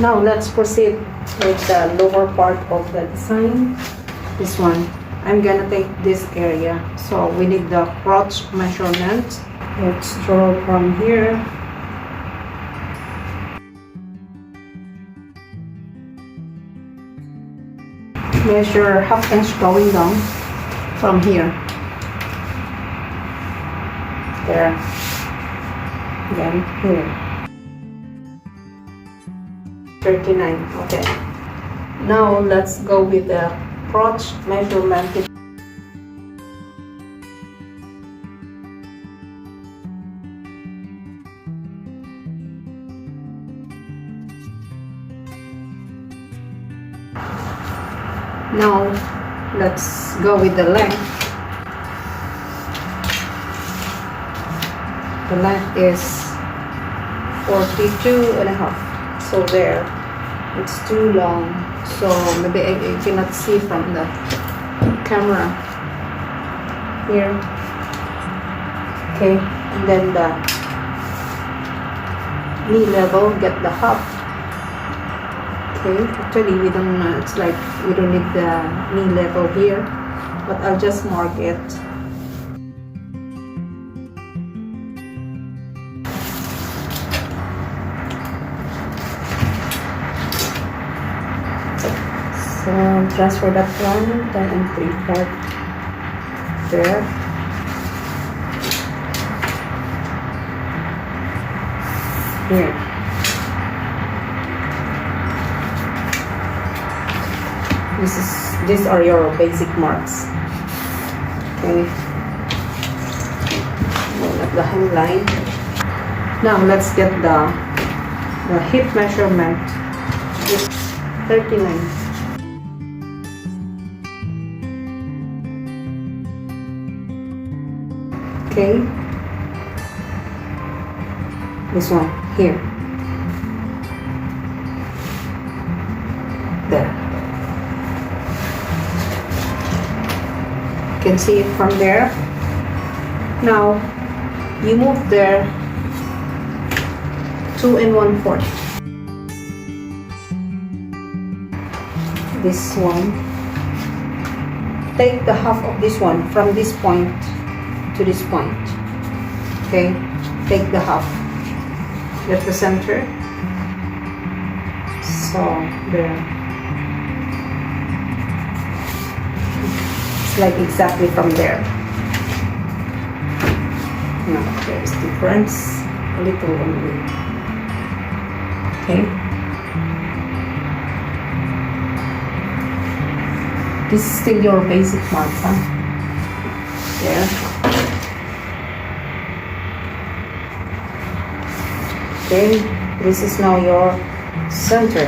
Now let's proceed with the lower part of the design. This one, I'm gonna take this area, so we need the crotch measurement. Let's draw from here. Measure ½ inch going down from here. There. Then here. 39. Okay. Now let's go with the crotch measurement. Now let's go with the length. The length is 42.5. So there, it's too long. So maybe I cannot see from the camera here. Okay, and then the knee level, get the half. Okay, actually we don't, it's like we don't need the knee level here, but I'll just mark it. So transfer that one, 10 3/4 there. Here. These are your basic marks. Okay. At the hemline. Now let's get the hip measurement. It's 39. Okay. This one here. There. You can see it from there. Now you move there 2 1/4. This one. Take the half of this one from this point to this point. Okay, take the half. Get the center. So there. It's like exactly from there. Now there's difference, a little only. Okay. This is still your basic marks, huh? There. Okay, this is now your center.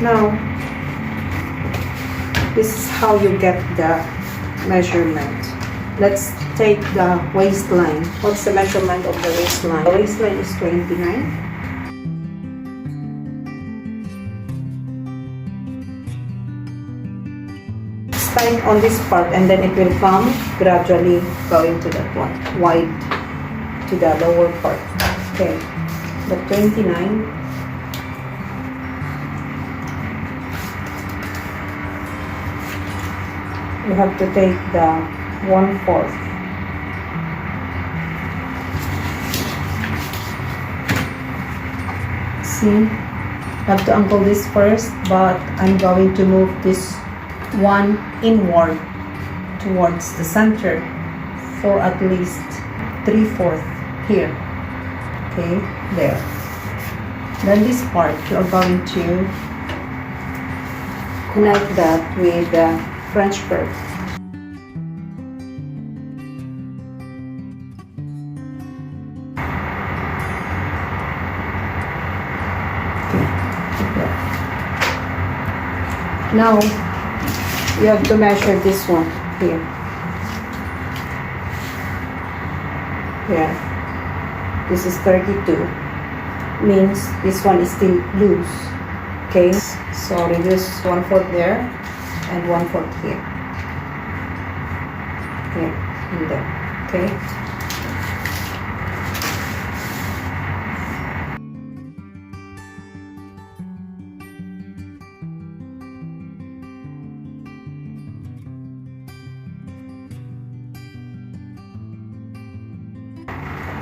Now, this is how you get the measurement. Let's take the waistline. What's the measurement of the waistline? The waistline is 29. Tight on this part, and then it will come gradually going to that one, wide to the lower part. Okay. The 29, you have to take the 1/4. See, have to uncle this first, but I'm going to move this one inward towards the center for at least 3/4 here. Okay, there. Then this part, you are going to connect that with the French curve. Okay. Now, you have to measure this one here. Here. This is 32. Means this one is still loose. Okay, so reduce 1/4 there and 1/4 here. Here and there. Okay.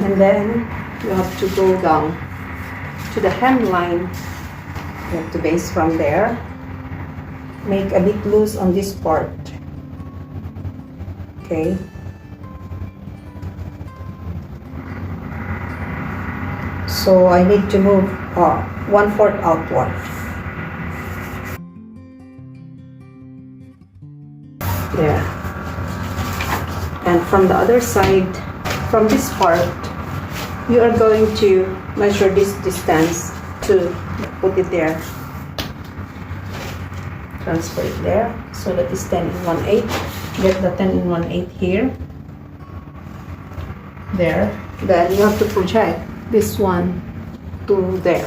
And then you have to go down to the hemline. You have to base from there. Make a bit loose on this part. Okay. So I need to move 1/4 outward. There. And from the other side, from this part, you are going to measure this distance to put it there. Transfer it there. So that is 10 in 1/8. Get the 10 in 1/8 here. There. Then you have to project this one to there.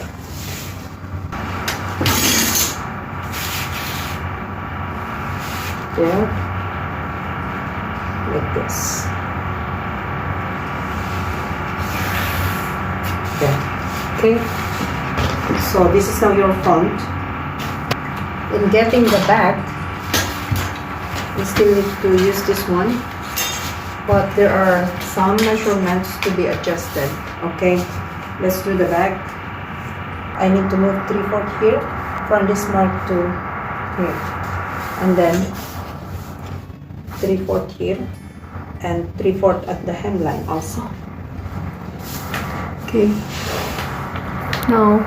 There. Like this. There. Okay. So this is now your front. In getting the back, you still need to use this one, but there are some measurements to be adjusted. Okay, let's do the back. I need to move 3/4 here from this mark to here, and then 3/4 here and 3/4 at the hemline also. Okay, now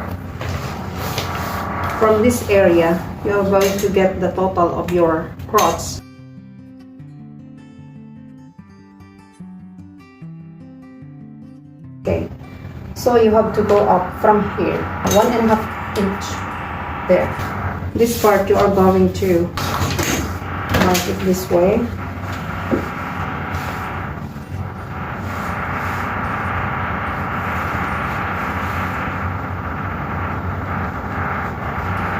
from this area you are going to get the total of your crotch. Okay, so you have to go up from here 1.5 inch there. This part you are going to mark it this way.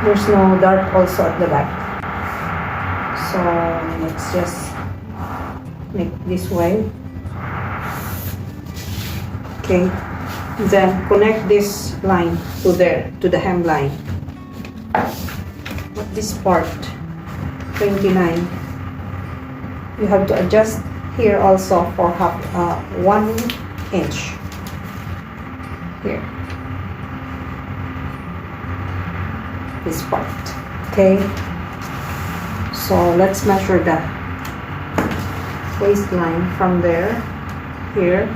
There's no dart also at the back, so let's just make this way. Okay, then connect this line to there, to the hemline. But this part 29, you have to adjust here also for 1 inch here, this part. Okay, so let's measure the waistline from there, here,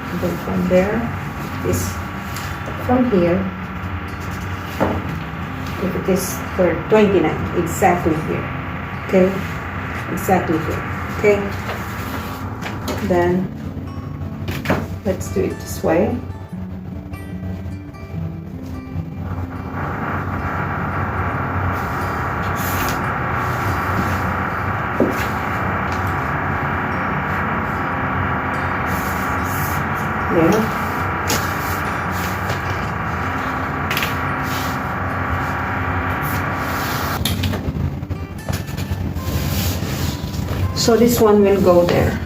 and then from there, this from here, if it is 29, exactly here. Okay, exactly here. Okay, then let's do it this way. There. So this one will go there.